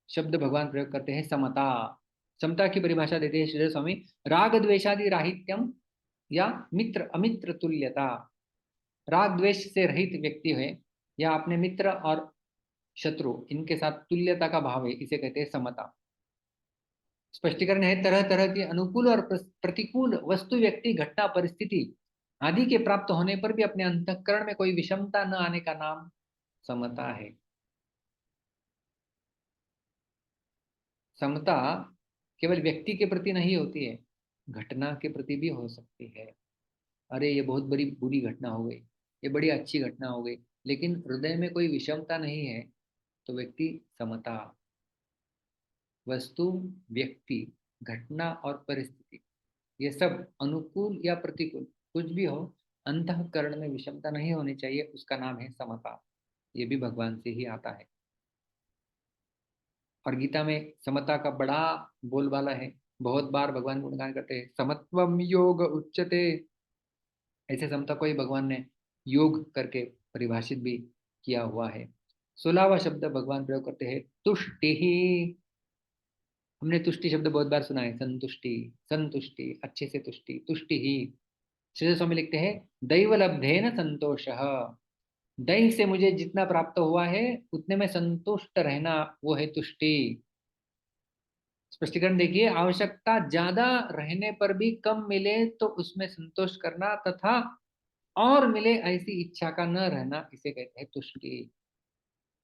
शब्द भगवान प्रयोग करते हैं समता। समता की परिभाषा देते हैं श्री स्वामी, राग द्वेषादि राहित्यम या मित्र अमित्र तुल्यता। राग द्वेष से रहित व्यक्ति है या अपने मित्र और शत्रु इनके साथ तुल्यता का भाव है, इसे कहते हैं समता। स्पष्टीकरण है, तरह तरह की अनुकूल और प्रतिकूल वस्तु, व्यक्ति, घटना, परिस्थिति आदि के प्राप्त होने पर भी अपने अंतःकरण में कोई विषमता न आने का नाम समता है। समता केवल व्यक्ति के प्रति नहीं होती है, घटना के प्रति भी हो सकती है। अरे ये बहुत बड़ी बुरी घटना हो गई, ये बड़ी अच्छी घटना हो गई, लेकिन हृदय में कोई विषमता नहीं है, तो व्यक्ति समता। वस्तु, व्यक्ति, घटना और परिस्थिति, ये सब अनुकूल या प्रतिकूल कुछ भी हो, अंतःकरण में विषमता नहीं होनी चाहिए, उसका नाम है समता। ये भी भगवान से ही आता है। और गीता में समता का बड़ा बोलबाला है, बहुत बार भगवान गुणगान करते हैं, समत्वम योग उच्यते। ऐसे समता को ही भगवान ने योग करके परिभाषित भी किया हुआ है। 16वां शब्द भगवान प्रयोग करते हैं तुष्टि ही। हमने तुष्टि शब्द बहुत बार सुना है, संतुष्टि, संतुष्टि, अच्छे से तुष्टि, तुष्टि ही। श्री स्वामी लिखते हैं दैवलब्धेन संतोषः। दैव से मुझे जितना प्राप्त हुआ है उतने में संतुष्ट रहना, वो है तुष्टि। स्पष्टीकरण देखिए, आवश्यकता ज्यादा रहने पर भी कम मिले तो उसमें संतोष करना, तथा और मिले ऐसी इच्छा का न रहना, इसे कहते हैं तुष्टि।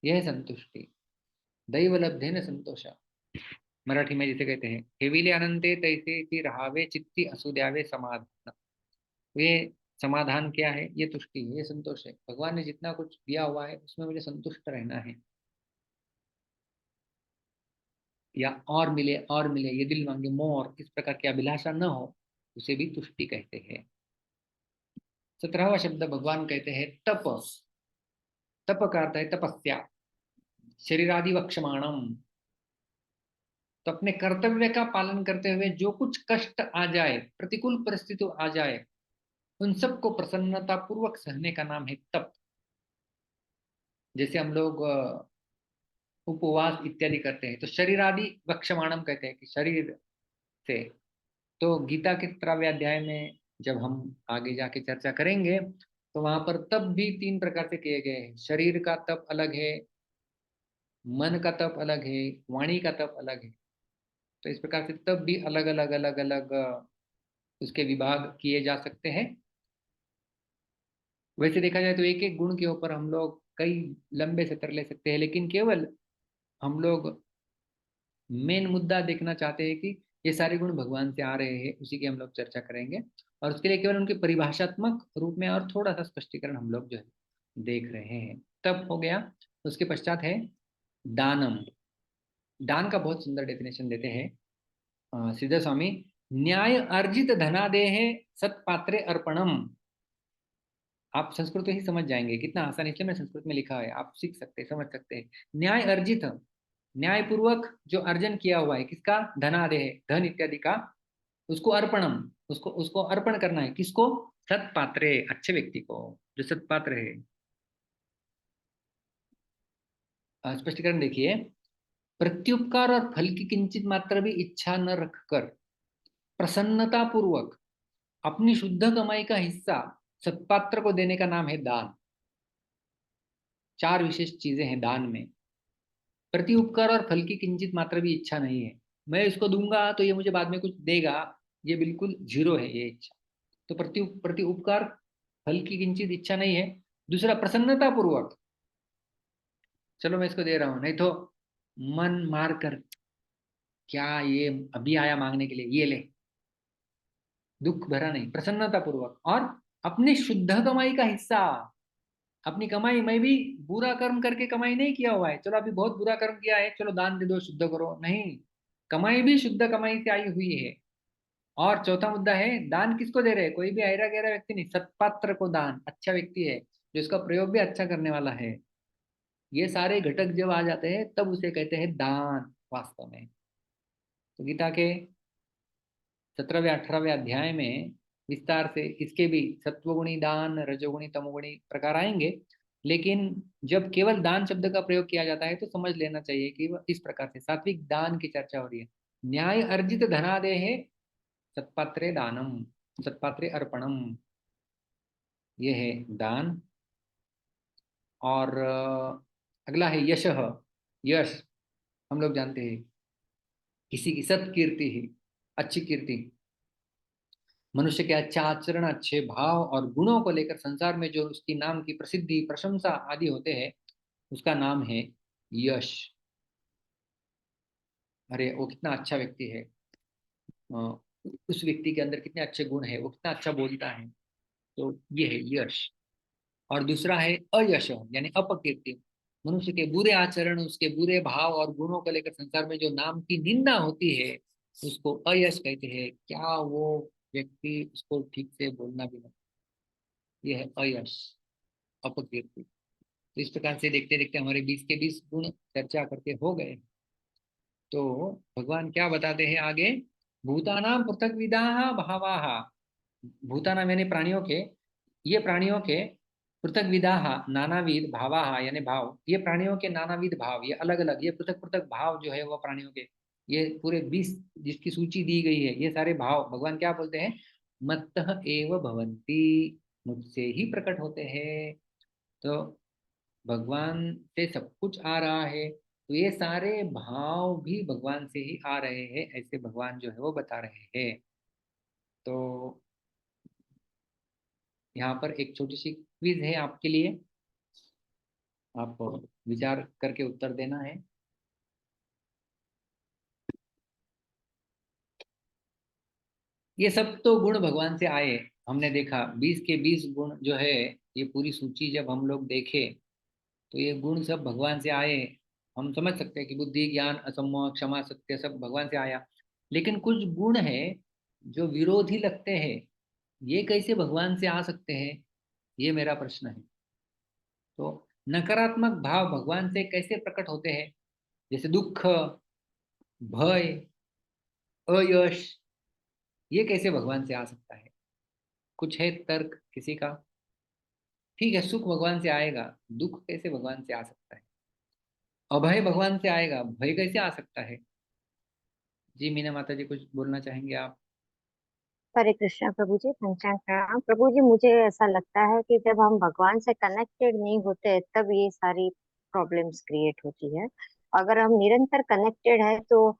यह है संतुष्टि। दैवलब्धेन संतोष, मराठी में जिसे कहते हैं हेविले अनंते तैसे की रहावे चित्ती असुद्यावे समाधान। ये समाधान क्या है? ये तुष्टि है, ये संतोष है। भगवान ने जितना कुछ दिया हुआ है उसमें मुझे संतुष्ट रहना है, या और मिले ये दिल मांगे मोर, इस प्रकार की अभिलाषा न हो, उसे भी तुष्टि कहते हैं। 17वां शब्द भगवान कहते हैं तप। तप का अर्थ है तपस्या, शरीरादि वक्षमाणम। तो अपने कर्तव्य का पालन करते हुए जो कुछ कष्ट आ जाए, प्रतिकूल परिस्थिति आ जाए, उन सबको प्रसन्नता पूर्वक सहने का नाम है तप। जैसे हम लोग उपवास इत्यादि करते हैं तो शरीर आदि वक्षमाणम कहते हैं कि शरीर से। तो गीता के 17वें अध्याय में जब हम आगे जाके चर्चा करेंगे तो वहां पर तप भी 3 प्रकार से किए गए हैं। शरीर का तप अलग है, मन का तप अलग है, वाणी का तप अलग है। तो इस प्रकार से तप भी अलग अलग अलग अलग उसके विभाग किए जा सकते हैं। वैसे देखा जाए तो एक एक गुण के ऊपर हम लोग कई लंबे सत्र ले सकते हैं, लेकिन केवल हम लोग मेन मुद्दा देखना चाहते हैं कि ये सारे गुण भगवान से आ रहे हैं, उसी की हम लोग चर्चा करेंगे। और उसके लिए केवल उनके परिभाषात्मक रूप में और थोड़ा सा स्पष्टीकरण हम लोग जो है देख रहे हैं। तब हो गया। उसके पश्चात है दानम। दान का बहुत सुंदर डेफिनेशन देते हैं सिद्ध स्वामी, न्याय अर्जित धनादेह सत्पात्रे अर्पणम। आप संस्कृत ही समझ जाएंगे, कितना आसान, इसलिए मैं संस्कृत में लिखा है, आप सीख सकते हैं, समझ सकते हैं। न्याय अर्जित, न्याय पूर्वक जो अर्जन किया हुआ है, किसका, धनादेह, धन इत्यादि का, उसको अर्पणम, उसको उसको अर्पण करना है, किसको, सत्पात्रे, अच्छे व्यक्ति को, जो सत्पात्र है। स्पष्टीकरण देखिए, प्रत्युपकार और फल की किंचित मात्र भी इच्छा न रखकर प्रसन्नता पूर्वक अपनी शुद्ध कमाई का हिस्सा सत्पात्र को देने का नाम है दान। 4 विशेष चीजें हैं दान में। प्रति उपकार और फल की किंचित मात्र भी इच्छा नहीं है, मैं इसको दूंगा तो ये मुझे बाद में कुछ देगा, ये बिल्कुल जीरो है ये इच्छा। तो प्रति उपकार, फल की किंचित इच्छा नहीं है। दूसरा, प्रसन्नता पूर्वक, चलो मैं इसको दे रहा हूं, नहीं तो मन मार कर, क्या ये अभी आया मांगने के लिए, ये ले, दुख भरा नहीं, प्रसन्नता पूर्वक। और अपनी शुद्ध कमाई का हिस्सा, अपनी कमाई, मैं भी बुरा कर्म करके कमाई नहीं किया हुआ है, चलो अभी बहुत बुरा कर्म किया है, चलो दान दे दो, शुद्ध करो, नहीं, कमाई भी शुद्ध कमाई से आई हुई है। और चौथा मुद्दा है, दान किसको दे रहे हैं, कोई भी ऐरा गहरा व्यक्ति नहीं, सत्पात्र को दान, अच्छा व्यक्ति है जो इसका प्रयोग भी अच्छा करने वाला है। ये सारे घटक जब आ जाते हैं तब उसे कहते हैं दान वास्तव में। तो गीता के 17वें 18वें अध्याय में विस्तार से इसके भी सत्वगुणी दान, रजोगुणी तमोगुणी प्रकार आएंगे, लेकिन जब केवल दान शब्द का प्रयोग किया जाता है तो समझ लेना चाहिए कि वह इस प्रकार से सात्विक दान की चर्चा हो रही है। न्याय अर्जित धनादेह सत्पात्रे दानम, सत्पात्रे अर्पणम, ये है दान। और अगला है यशः, यश हम लोग जानते हैं, किसी की सत्कीर्ति ही, अच्छी कीर्ति, मनुष्य के अच्छा आचरण, अच्छे भाव और गुणों को लेकर संसार में जो उसकी नाम की प्रसिद्धि, प्रशंसा आदि होते हैं, उसका नाम है यश। अरे वो कितना अच्छा व्यक्ति है, उस व्यक्ति के अंदर कितने अच्छे गुण है, वो कितना अच्छा बोलता है, तो ये है यश। और दूसरा है अयश, यानी अपकीर्ति, मनुष्य के बुरे आचरण, उसके बुरे भाव और गुणों को लेकर संसार में जो नाम की निंदा होती है, उसको अयश कहते हैं। क्या वो व्यक्ति, उसको ठीक से बोलना भी नहीं, ये है अयश, अपकीर्ति। तो इस प्रकार से देखते देखते हमारे 20 के 20 गुण चर्चा करके हो गए। तो भगवान क्या बताते हैं आगे, भूतानाम पृथक विदाः भावाः, भूतानाम यानी प्राणियों के, ये प्राणियों के, पृथक विदाः नानाविध, भावाः यानी भाव, ये प्राणियों के नानाविध भाव, ये अलग अलग, ये पृथक पृथक भाव जो है वो प्राणियों के, ये पूरे 20 जिसकी सूची दी गई है, ये सारे भाव भगवान क्या बोलते हैं, मत्तः एव भवन्ति, मुझसे ही प्रकट होते हैं। तो भगवान से सब कुछ आ रहा है, तो ये सारे भाव भी भगवान से ही आ रहे हैं, ऐसे भगवान जो है वो बता रहे हैं। तो यहाँ पर एक छोटी सी क्विज है आपके लिए, आप विचार करके उत्तर देना है। ये सब तो गुण भगवान से आए, हमने देखा 20 के 20 गुण जो है, ये पूरी सूची जब हम लोग देखें तो ये गुण सब भगवान से आए। हम समझ सकते हैं कि बुद्धि, ज्ञान, असम्मोह, क्षमा, सत्य सब भगवान से आया, लेकिन कुछ गुण है जो विरोधी लगते हैं, ये कैसे भगवान से आ सकते हैं, ये मेरा प्रश्न है। तो नकारात्मक भाव भगवान से कैसे प्रकट होते हैं, जैसे दुख, भय, अयश, ये कैसे भगवान से आ सकता है, कुछ है तर्क किसी का? ठीक है, सुख भगवान से आएगा, दुख कैसे भगवान से आ सकता है? अभय भगवान से आएगा, भय कैसे आ सकता है? जी मीना माता जी, कुछ बोलना चाहेंगे आप? हरे कृष्णा प्रभु जी, पंचांग प्रणाम प्रभु जी। मुझे ऐसा लगता है कि जब हम भगवान से कनेक्टेड नहीं होते तब ये सारी प्रॉब्लम्स क्रिएट होती है। अगर हम निरंतर कनेक्टेड है तो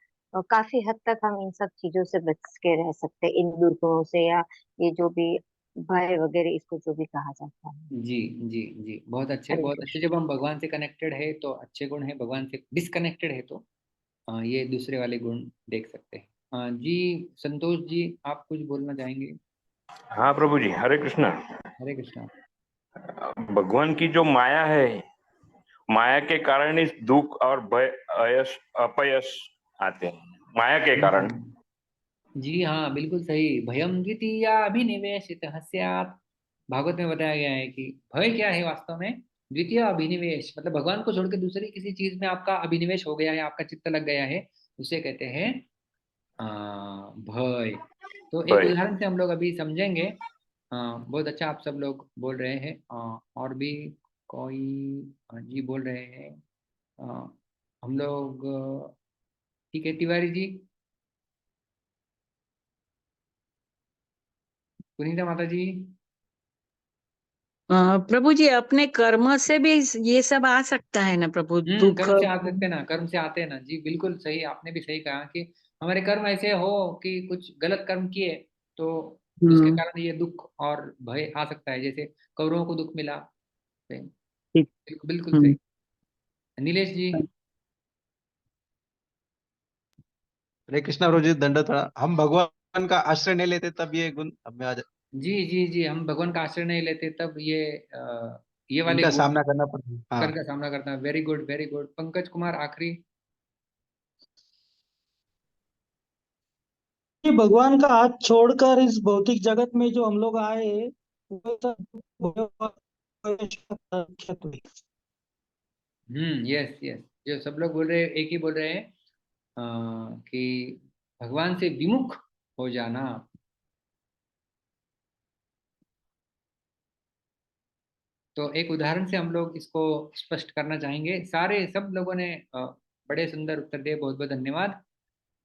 काफी हद तक हम इन सब चीजों से बच के रह सकते हैं, इन दुर्गुणों से, या ये जो भी भय वगैरह इसको जो भी कहा जाता है। जी जी जी, बहुत अच्छे, हरे बहुत अच्छे। कृष्ण। जब हम भगवान से कनेक्टेड है तो अच्छे गुण है, भगवान से डिसकनेक्टेड है तो ये दूसरे वाले गुण देख सकते हैं। जी संतोष जी, आप कुछ बोलना चाहेंगे? हाँ प्रभु जी, हरे कृष्णा। हरे कृष्णा। भगवान की जो माया है, माया के कारण इस दुख और भय, अयश, अपयश आते हैं, माया के कारण। जी हाँ, बिल्कुल सही। भयम द्वितीया अभिनिवेशितः स्यात् भागवत में बताया गया है कि भय क्या है वास्तव में, द्वितीय अभिनिवेश, मतलब भगवान को छोड़कर दूसरी किसी चीज में आपका अभिनिवेश हो गया है, आपका चित्त लग गया है, उसे कहते हैं भय। तो एक भय। उदाहरण से हम लोग अभी समझेंगे। बहुत अच्छा आप सब लोग बोल रहे हैं। और भी कोई जी बोल रहे हैं। हम लोग ठीक है, तिवारी जी, पुनीता माता जी। प्रभु जी, अपने कर्म से भी ये सब आ सकता है ना प्रभु, दुख। कर्म से आ सकते हैं ना, कर्म से आते हैं ना जी, बिल्कुल सही, आपने भी सही कहा कि हमारे कर्म ऐसे हो कि कुछ गलत कर्म किए तो उसके हम्म। कारण ये दुख और भय आ सकता है, जैसे कौरवों को दुख मिला। ठीक। बिल्कुल बिल्कुल सही। हम्म। नीलेश जी। हरे कृष्णा प्रभु जी, दंडवत प्रणाम। हम भगवान का आश्रय नहीं लेते तब ये गुण हमें आ जाए, जी जी जी, हम भगवान का आश्रय नहीं लेते तब ये वाले इनका गुण सामना करना पड़ता है। हाँ। कर का सामना करता है। Very good very good. Pankaj Kumar आखिरी। कि भगवान का हाथ छोड़कर इस भौतिक जगत में जो हम लोग आए, वो सब यस यस, जो सब लोग बोल रहे हैं एक ही बोल रहे हैं, कि भगवान से विमुख हो जाना। तो एक उदाहरण से हम लोग इसको स्पष्ट करना चाहेंगे। सारे सब लोगों ने बड़े सुंदर उत्तर दिए, बहुत बहुत धन्यवाद।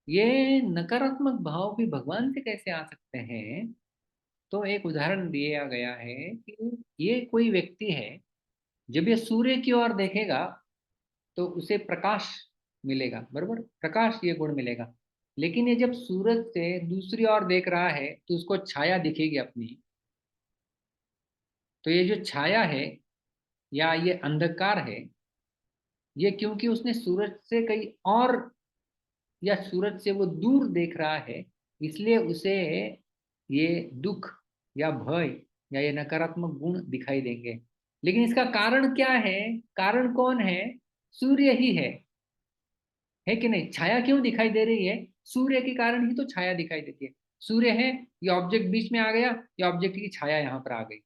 ये नकारात्मक भाव भी भगवान से कैसे आ सकते हैं? तो एक उदाहरण दिया गया है कि ये कोई व्यक्ति है, जब ये सूर्य की ओर देखेगा तो उसे प्रकाश मिलेगा, बरोबर, प्रकाश ये गुण मिलेगा। लेकिन ये जब सूरज से दूसरी ओर देख रहा है तो उसको छाया दिखेगी अपनी। तो ये जो छाया है या ये अंधकार है, ये क्योंकि उसने सूरज से कहीं और या सूरज से वो दूर देख रहा है, इसलिए उसे ये दुख या भय या ये नकारात्मक गुण दिखाई देंगे। लेकिन इसका कारण क्या है? कारण कौन है? सूर्य ही है कि नहीं? छाया क्यों दिखाई दे रही है? सूर्य के कारण ही तो छाया दिखाई देती है। सूर्य है, ये ऑब्जेक्ट बीच में आ गया, ये ऑब्जेक्ट की छाया यहाँ पर आ गई।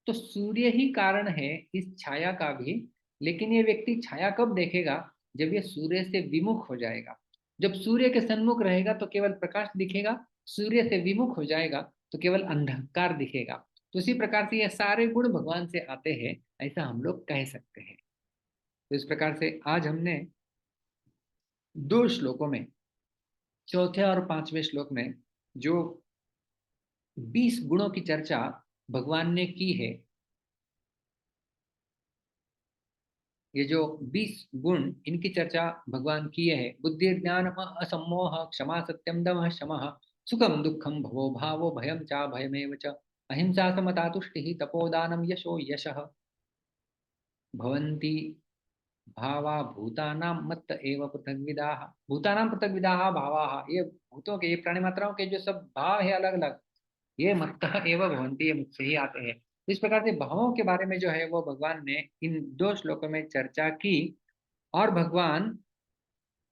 तो सूर्य ही कारण है इस छाया का भी। लेकिन ये व्यक्ति छाया कब देखेगा? जब ये सूर्य से विमुख हो जाएगा। जब सूर्य के सन्मुख रहेगा तो केवल प्रकाश दिखेगा, सूर्य से विमुख हो जाएगा तो केवल अंधकार दिखेगा। तो इसी प्रकार से ये सारे गुण भगवान से आते हैं, ऐसा हम लोग कह सकते हैं। तो इस प्रकार से आज हमने दो श्लोकों में, चौथे और पांचवें श्लोक में, जो 20 गुणों की चर्चा भगवान ने की है, ये जो 20 गुण, इनकी चर्चा भगवान किए हैं। बुद्धि ज्ञान असम्मोह क्षमा सत्यम दम शमः सुखम दुखम भवो भावो भयम चा भयमेव च अहिंसा समता तुष्टि तपोदानम यशो यशः भवन्ति भावा भूतानां मत्त एव पृथग्विदाः। भूतानां पृथग्विदाः भावाः, ये भूतों के, ये प्राणी मात्राओं के जो सब भाव है अलग अलग, ये मत्तः एव भवन्ति, ये मुझसे ही आते हैं। इस प्रकार से भावों के बारे में जो है वो भगवान ने इन दो श्लोकों में चर्चा की। और भगवान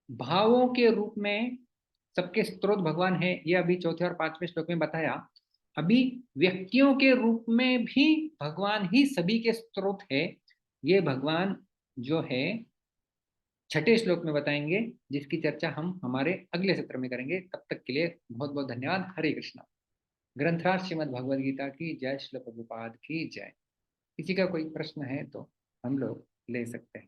भावों के रूप में सबके स्रोत भगवान है, ये अभी चौथे और पांचवें श्लोक में बताया। अभी व्यक्तियों के रूप में भी भगवान ही सभी के स्रोत है, ये भगवान जो है छठे श्लोक में बताएंगे, जिसकी चर्चा हम हमारे अगले सत्र में करेंगे। तब तक के लिए बहुत बहुत धन्यवाद। हरे कृष्णा। ग्रंथराज श्रीमद् भगवद गीता की जय, श्रील प्रभुपाद की जय। किसी का कोई प्रश्न है तो हम लोग ले सकते हैं।